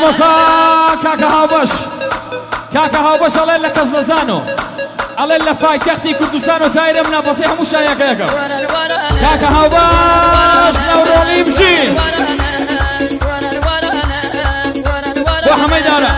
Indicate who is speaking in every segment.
Speaker 1: مامۆستا کاکە هاوبەش کاکە هاوبەش ئەڵێن لە کەزلەزانۆ ئەڵێن لە پایتەختی کوردستان و تایرە مناپەسەی هەموو شایەکەیەکە کاکە هاوبەش نەورۆڵی بژین بۆ حەمەیدارە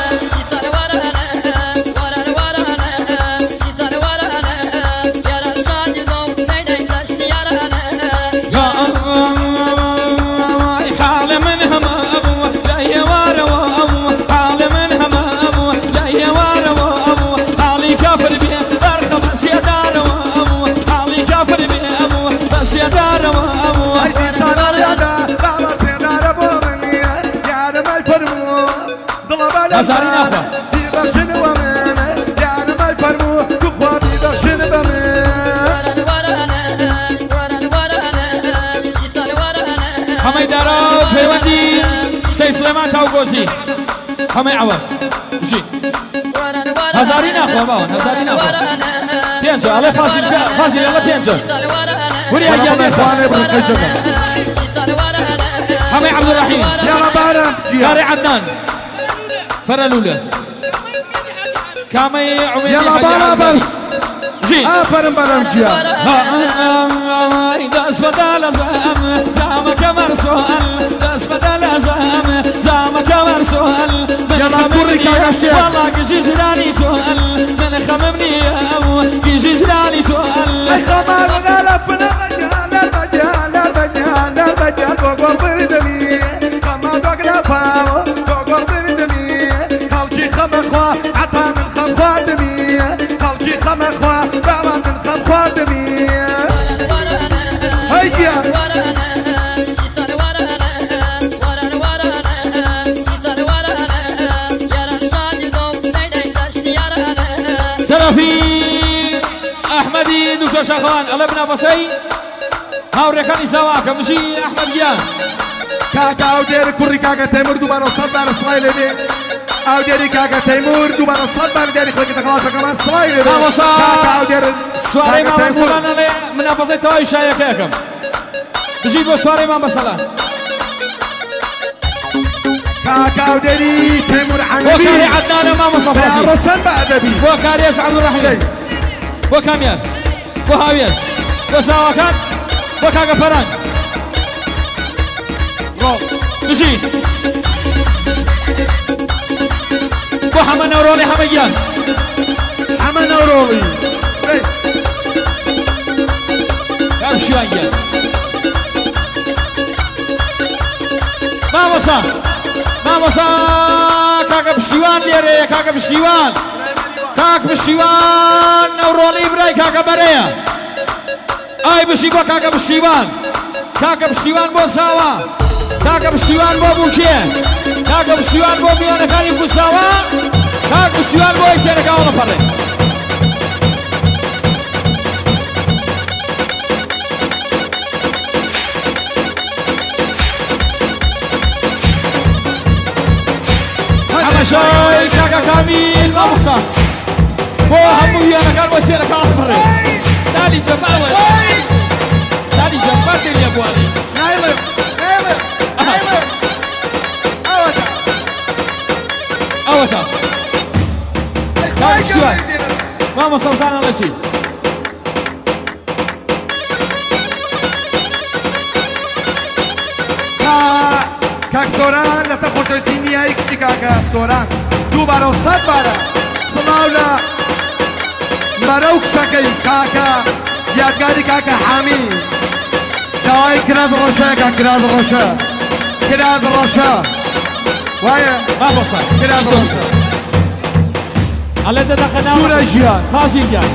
Speaker 1: هزاری نخوا
Speaker 2: بیبخشن و منه یعنی مال فرمو تو خواه بیبخشن و
Speaker 1: همه دارا پیوندی سی سلیمان تاوگوزی همه عوض بشی هزاری نخوا باون هزاری نخوا پینجا الله فازیل الله پینجا وری اگه نیسان همه عبدالرحیم
Speaker 2: یلا بارم
Speaker 1: کاری عدنان فرلوله كامي عميدي
Speaker 2: يلا بارا بس
Speaker 1: جي
Speaker 2: آفرين بارم جيا
Speaker 1: داس بدل زامك مرسول داس بدل زامك مرسول
Speaker 2: يلا كوريك يا شيخ
Speaker 1: والله كيجي جراني سؤال من خممني يا كيجي جراني سؤال
Speaker 2: خمار غلبنا البجان بقول بردني خمار غلبنا بقول بردني خلجي خمخوا عطا من خمخوادمي خلجي خمخوا بعضا من خمخوادمي هيا
Speaker 1: شرفي احمدي دكتور شاخوان الله ابن بصي هاوريكاني سواك مشي احمد جان
Speaker 2: كاكا او دير كوري كاكا تيمور دوباره صد بار سلايل دي او ديري كاكا تيمور دوباره صد بار ديري خلقت خلاص كمان سلايل دي كاكا او دير
Speaker 1: سواري ما مرسلان من بصي توي شايكاكم بجيبوا سواري ما مرسلان
Speaker 2: كاكا او ديري تيمور عنبي
Speaker 1: وكاري عدنان ما مصفاسي
Speaker 2: رسل بأدبي
Speaker 1: وكاري يسعد الرحيم وكاميان وهاويان وساواكات وكاكا فران بجي وحما نورولي حميان
Speaker 2: حما نورولي
Speaker 1: امشي وانجان ما وصا كاكا بشتيوان ليري كاكا بشتيوان كاك بشتيوان نورولي براي كاكا بريا اي بشي بو كاكا بشتيوان كاكا بشتيوان بو ساوا كاكا بشتيوان بو بوكيه كاكا بشتيوان بو ميانا كاني بو ساوا كاكا بشتيوان بو ايسينا كاولا فري حما شوي كاكا كاميل ما وصل بو همو ميانا كان بو ايسينا كاولا فري دالي جماوة دالي جماوة يا ابو علي
Speaker 2: نايلر
Speaker 1: اوتا كاك شوي ماما صوتان على شيء
Speaker 2: كاك سوران لسا خوشوشینی های کچی کاکا سوران دوباره صد باره سلاولا مروک شکل کاکا یادگاری کاکا حامی دعای کراز روشه کاک کراز روشه کراز روشه وایه
Speaker 1: ما بصر
Speaker 2: کراز روشه
Speaker 1: على ده دخلنا
Speaker 2: سورة جيان
Speaker 1: فازل جان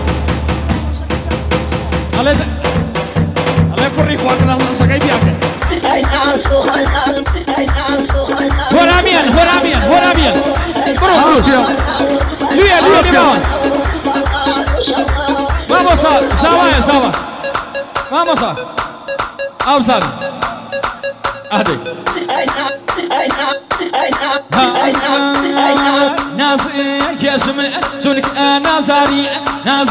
Speaker 1: على كوري قواننا الله سكاي بياك هراميان برو ليه نيمان ما بصر سوا ما بصر أبصر أهدي ناس كشم تلك أنا زاري ناس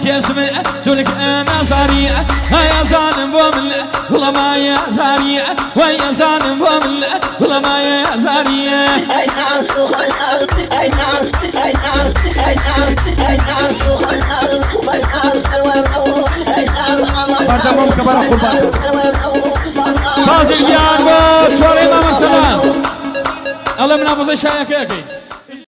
Speaker 1: كشم تلك أنا زاري هيا زانم بومل والله ما يا زاري ويا زانم بومل والله ما يا زاري
Speaker 2: بردمم که برا قربان
Speaker 1: فازل گیان با سواره امام ارسلان الله من ابوزه شایع که